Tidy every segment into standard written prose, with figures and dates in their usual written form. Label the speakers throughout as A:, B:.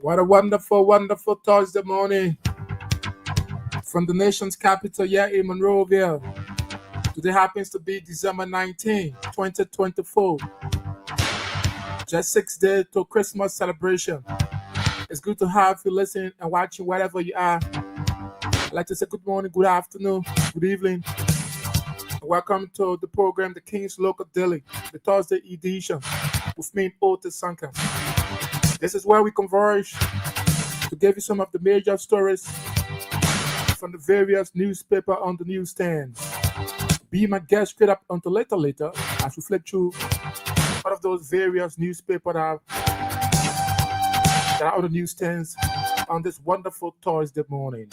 A: What a wonderful, wonderful Thursday morning from the nation's capital here in Monrovia. Today happens to be December 19, 2024. Just 6 days to Christmas celebration. It's good to have you listening and watching wherever you are. I'd like to say good morning, good afternoon, good evening. Welcome to the program, The King's Local Daily, the Thursday edition with me, Otis Sanka. This is where we converge to give you some of the major stories from the various newspapers on the newsstands. Be my guest straight up until later as we flip through one of those various newspapers that are on the newsstands on this wonderful Thursday morning.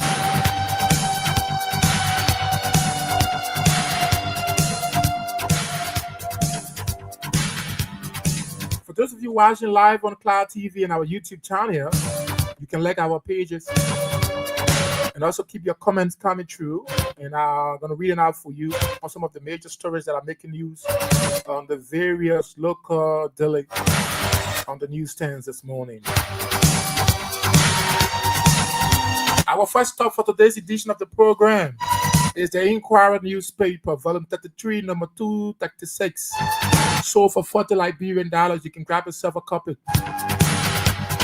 A: For those of you watching live on Cloud TV and our YouTube channel, you can like our pages and also keep your comments coming through. And I'm going to read it out for you on some of the major stories that are making news on the various local daily on the newsstands this morning. Our first stop for today's edition of the program is the Inquirer newspaper, volume 33, number 236. Sold for $40 Liberian. You can grab yourself a copy.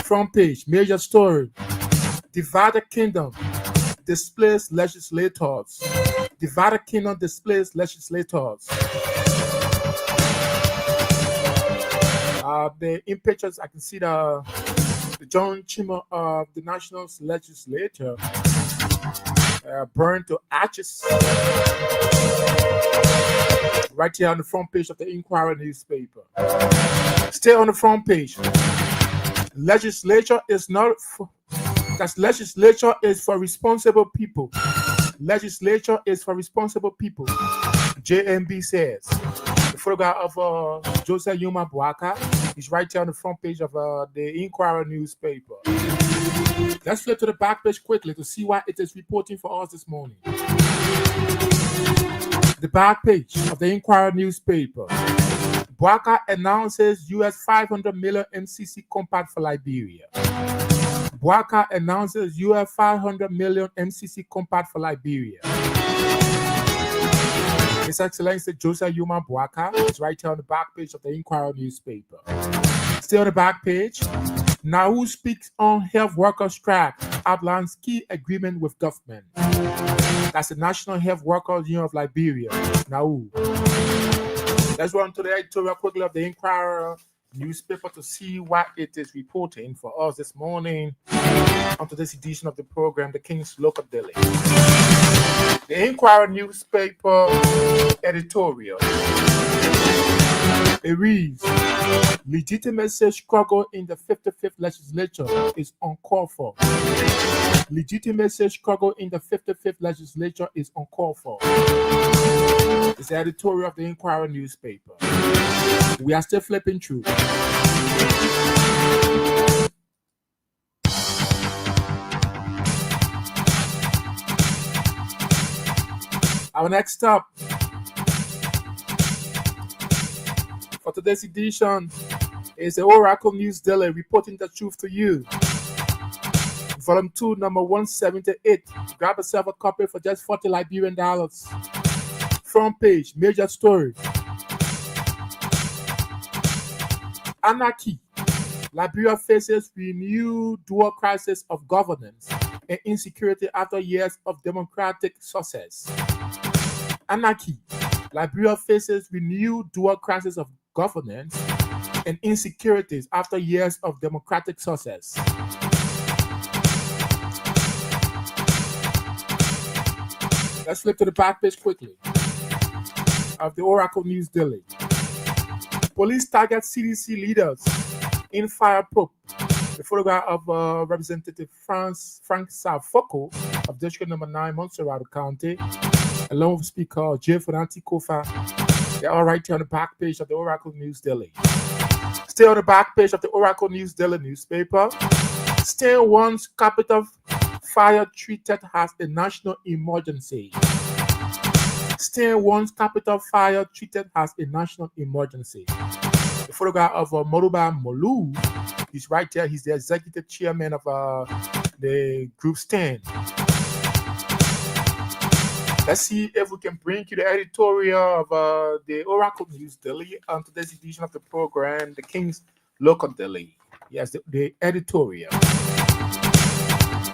A: Front page, major story. Divided Kingdom displays legislators. Divided Kingdom displays legislators. In pictures, I can see the John Chima of the National Legislature burned to ashes. Right here on the front page of the Inquirer newspaper. Stay on the front page. Legislature is not for, that's legislature is for responsible people. Legislature is for responsible people. JMB says. The photograph of Joseph Yuma Boaka is right here on the front page of the Inquirer newspaper. Let's flip to the back page quickly to see what it is reporting for us this morning. The back page of the Inquirer newspaper. Boaka announces US 500 million MCC compact for Liberia. Boaka announces US 500 million MCC compact for Liberia. His Excellency Joseph Yuma Boaka is right here on the back page of the Inquirer newspaper. Still on the back page. Now who speaks on health workers strike outlines key agreement with government. That's the National Health Workers Union of Liberia. Now, let's run to the editorial quickly of the Inquirer newspaper to see what it is reporting for us this morning on today's edition of the program, The King's Local Daily. The Inquirer newspaper editorial. It reads, legitimacy struggle in the 55th legislature is uncalled for. Legitimacy struggle in the 55th legislature is uncalled for. It's the editorial of the Inquirer newspaper. We are still flipping through. Our next stop for today's edition is the Oracle News Daily, reporting the truth to you. Volume 2, number 178. Grab yourself a copy for just $40 Liberian. Front page, major story. Anarchy. Liberia faces renewed dual crisis of governance and insecurity after years of democratic success. Anarchy. Liberia faces renewed dual crisis of governance and insecurities after years of democratic success. Let's flip to the back page quickly of the Oracle News Daily. Police target CDC leaders in fire probe. The photograph of Representative Frank Salfoko of District Number 9, Montserrat County, along with Speaker J. Fonanti Kofa. They're all right here on the back page of the Oracle News Daily. Still on the back page of the Oracle News Daily newspaper. Still once capital fire treated as a national emergency. Still once capital fire treated as a national emergency. The photograph of Moruba Molu He's right there. He's the executive chairman of the group Stand. Let's see if we can bring you the editorial of the Oracle News Daily on today's edition of the program, the King's Local Daily. Yes, the editorial.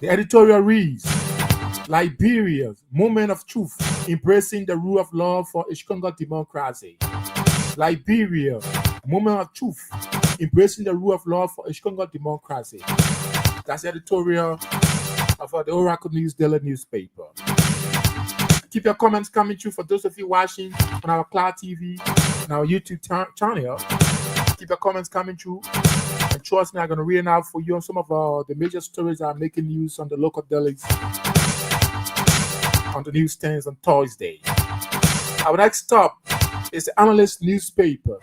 A: The editorial reads, Liberia's moment of truth, embracing the rule of law for a stronger democracy. Liberia, moment of truth, embracing the rule of law for a stronger democracy. That's the editorial of the Oracle News Daily newspaper. Keep your comments coming through for those of you watching on our Cloud TV and our YouTube channel. Keep your comments coming through. And trust me, I'm going to read it out for you on some of the major stories that are making news on the local dailies, on the newsstands on Thursday. Our next stop is the Analyst newspaper,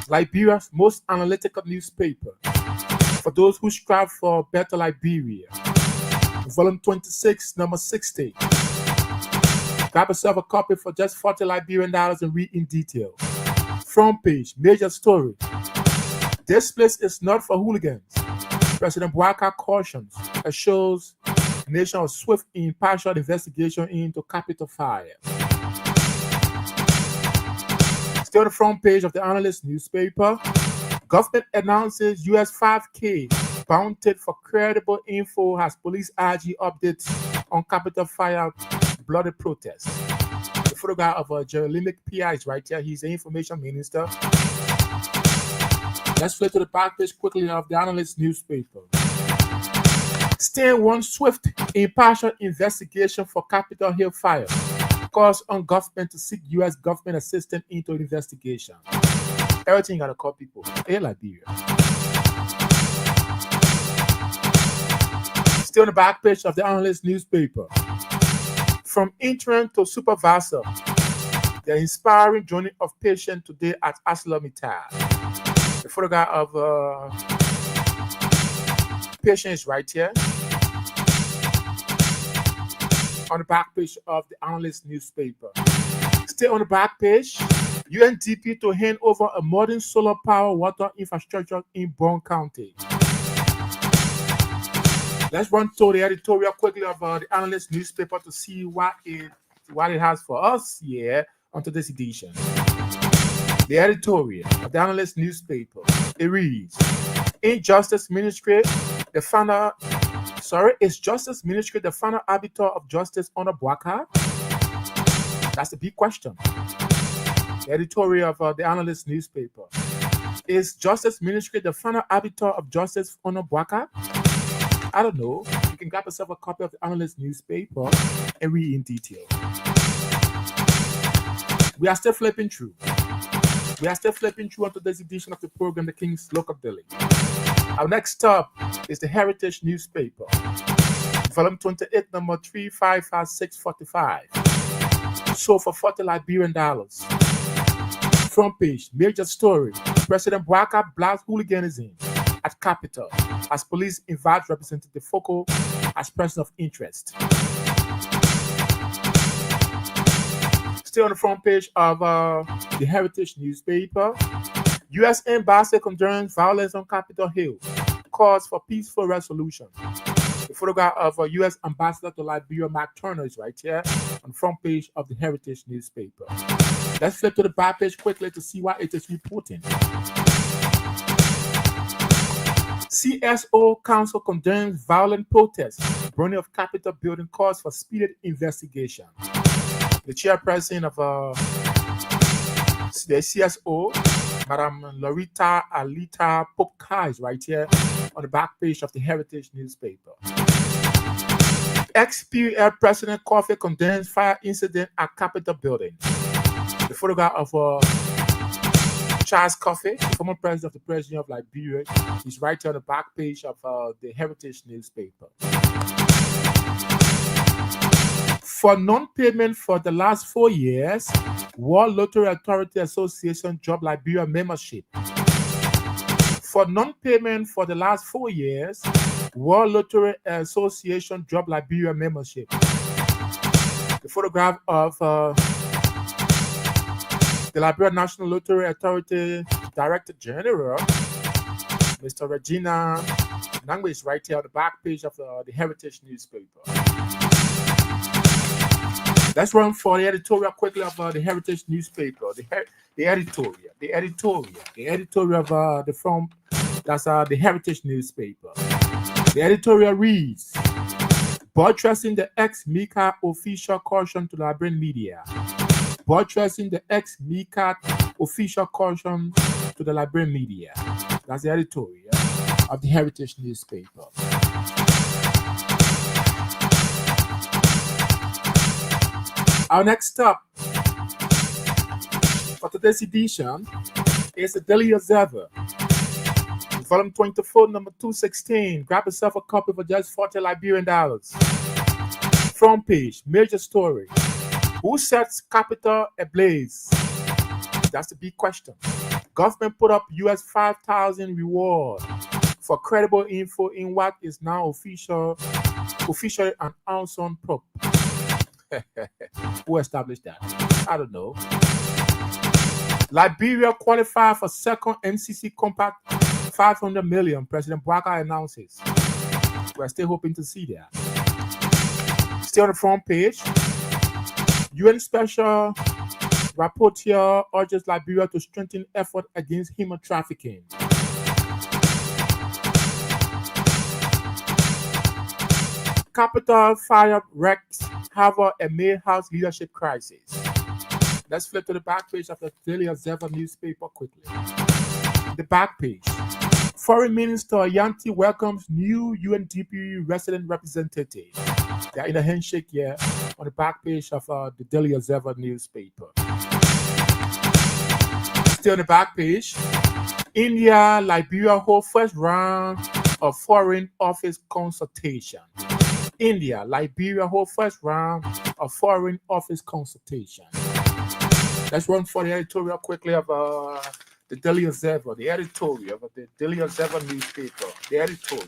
A: Liberia's most analytical newspaper, for those who strive for better Liberia. Volume 26, number 60. Grab yourself a copy for just $40 Liberian and read in detail. Front page, major story. This place is not for hooligans. President Bouaka cautions and shows the nation of swift impartial investigation into Capitol fire. Still on the front page of the Analyst newspaper, government announces US 5K bounty for credible info as police IG updates on Capitol fire bloody protest. The photograph of Jeremy PI is right here. He's the information minister. Let's flip to the back page quickly of the Analyst newspaper. Stand wants swift, impartial investigation for Capitol Hill fire. Calls on government to seek U.S. government assistance into the investigation. Everything gotta call people. Hey, Liberia. Still on the back page of the Analyst newspaper. From intern to supervisor, the inspiring journey of patient today at ArcelorMittal. The photograph of patient is right here on the back page of the Analyst newspaper. Stay on the back page. UNDP to hand over a modern solar power water infrastructure in Bond County. Let's run through the editorial quickly of the Analyst newspaper to see what it has for us here on today's edition. The editorial of the Analyst newspaper, it reads, is Justice Ministry the final arbiter of justice under Bouaka? That's the big question. The editorial of the Analyst newspaper. Is Justice Ministry the final arbiter of justice under Bouaka? I don't know. You can grab yourself a copy of the Analyst newspaper and read in detail. We are still flipping through. On today's edition of the program, The King's Local Daily. Our next stop is the Heritage newspaper, volume 28, number 355645. Sold for $40 Liberian. Front page, major story. President Bouaka blasts hooliganism at Capitol as police invite Representative Foko as person of interest. Still on the front page of the Heritage newspaper, U.S. Embassy condemns violence on Capitol Hill, calls for peaceful resolution. The photograph of U.S. Ambassador to Liberia, Mark Turner, is right here on the front page of the Heritage newspaper. Let's flip to the back page quickly to see what it is reporting. CSO Council condemns violent protests, burning of Capitol building, calls for speeded investigation. The chairperson of the CSO, Madam Lorita Alita Popka, is right here on the back page of the Heritage newspaper. XPL President Kofi condemns fire incident at Capitol building. The photograph of Charles Kofi, former president of the President of Liberia, is right here on the back page of the Heritage newspaper. For non-payment for the last 4 years, World Lottery Authority Association dropped Liberia membership. For non-payment for the last 4 years, World Lottery Association dropped Liberia membership. The photograph of the Liberia National Lottery Authority Director General, Mr. Regina Nangwe is right here on the back page of the Heritage newspaper. Let's run for the editorial quickly of the Heritage newspaper. The editorial of the front. That's the Heritage newspaper. The editorial reads: buttressing the ex-MICAT official caution to Liberian media. Buttressing the ex-MICAT official caution to the Liberian media. That's the editorial of the Heritage newspaper. Our next stop for today's edition is the Daily Observer, volume 24, number 216. Grab yourself a copy for just $40 Liberian. Front page, major story. Who sets capital ablaze? That's the big question. Government put up US 5,000 reward for credible info in what is now officially an unsung probe. Who established that? I don't know. Liberia qualified for second MCC compact 500 million, President Bouaka announces. We're still hoping to see that. Still on the front page, UN Special Rapporteur urges Liberia to strengthen effort against human trafficking. Capitol fire wrecks Harvard and May House leadership crisis. Let's flip to the back page of the Daily Observer newspaper quickly. The back page. Foreign Minister Yanti welcomes new UNDP resident representative. They are in a handshake here on the back page of the Daily Observer newspaper. Still on the back page. India, Liberia hold first round of Foreign Office consultation. India, Liberia hold first round of Foreign Office consultation. Let's run for the editorial quickly of the Daily Observer, the editorial of the Daily Observer newspaper, the editorial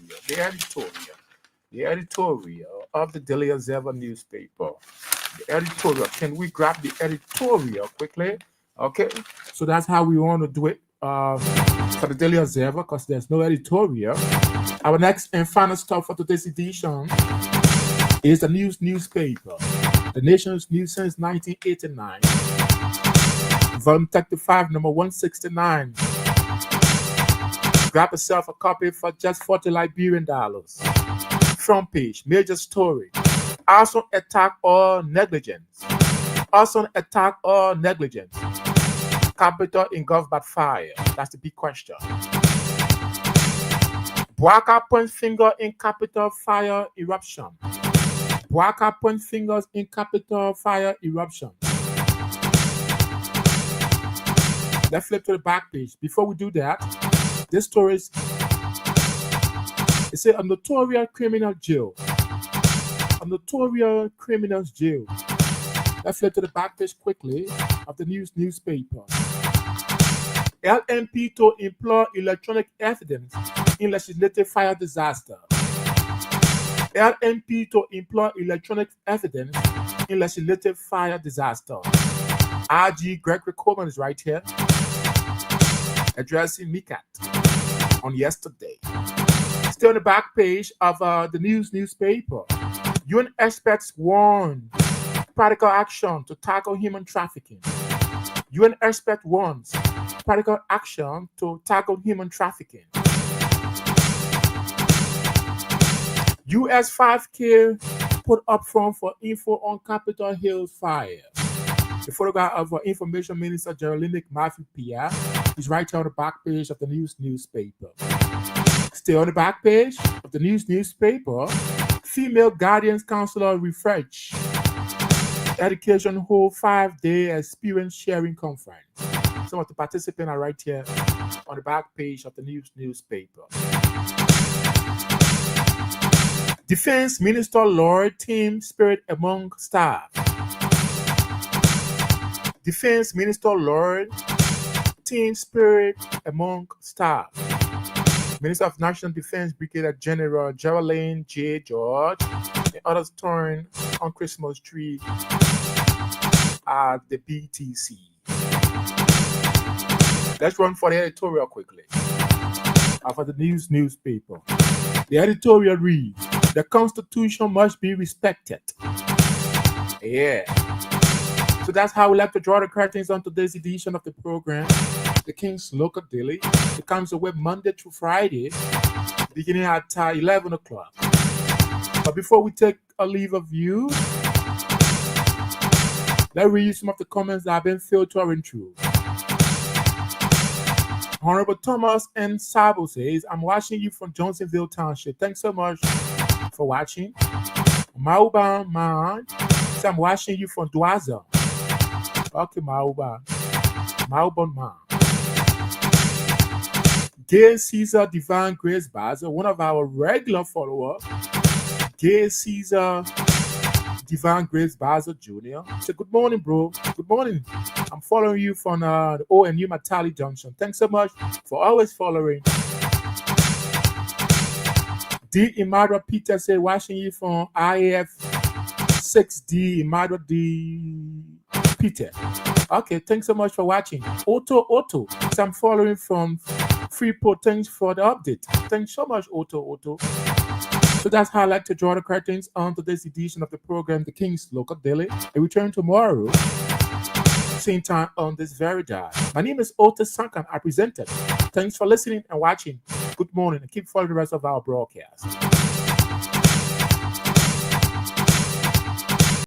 A: of the Daily Observer newspaper. The editorial. Can we grab the editorial quickly? Okay, so that's how we want to do it for the Daily Observer, because there's no editorial. Our next and final stop for today's edition is the newspaper, the nation's news since 1989. Volume 35, number 169. Grab yourself a copy for just $40 Liberian. Front page, major story. Arson attack or negligence. Capital engulfed by fire. That's the big question. Bouaka points finger in Capitol fire eruption. Bouaka points fingers in Capitol fire eruption. Let's flip to the back page. Before we do that, this story is, it says a notorious criminal jail. Let's flip to the back page quickly of the newspaper. LMP to employ electronic evidence in legislative fire disaster. LMP to employ electronic evidence in legislative fire disaster. RG Gregory Coleman is right here, addressing MICAT on yesterday. Still on the back page of the newspaper. UN experts warn practical action to tackle human trafficking. UN expert warns practical action to tackle human trafficking. US 5K put up front for info on Capitol Hill fire. The photograph of Information Minister Geraldine Matthew Pia is right here on the back page of the newspaper. Still on the back page of the newspaper, Female Guardians Counselor refresh. Education hold 5-day experience sharing conference. Some of the participants are right here on the back page of the newspaper. Defense Minister Lord team spirit among staff. Defense Minister Lord team spirit among staff. Minister of National Defense Brigadier General Geraldine J. George and others turn on Christmas tree at the BTC. Let's run for the editorial quickly. of the newspaper. The editorial reads, the Constitution must be respected. Yeah. So that's how we like to draw the curtains on today's edition of the program, The King's Local Daily. It comes away Monday through Friday, beginning at 11 o'clock. But before we take a leave of you, let's read some of the comments that have been filtering through. Honorable Thomas N. Sabo says, I'm watching you from Johnsonville Township. Thanks so much for watching. Mauban Man says, I'm watching you from Dwaza. Okay, Mauban. Mauban Man. Gay Caesar Divine Grace Baza, one of our regular followers. Gay Caesar Divine Grace Baza Jr. Say, good morning, bro. Good morning. I'm following you from the ONU Matali Junction. Thanks so much for always following. D. Imadra Peter say, watching you from IAF 6D. Imadra D. Peter. Okay, thanks so much for watching. Otto. So I'm following from Freeport. Thanks for the update. Thanks so much, Otto. So that's how I like to draw the curtains on today's edition of the program, The King's Local Daily. I return tomorrow, same time on this very dial. My name is Ota Sankan. I presented. Thanks for listening and watching. Good morning, and keep following the rest of our broadcast.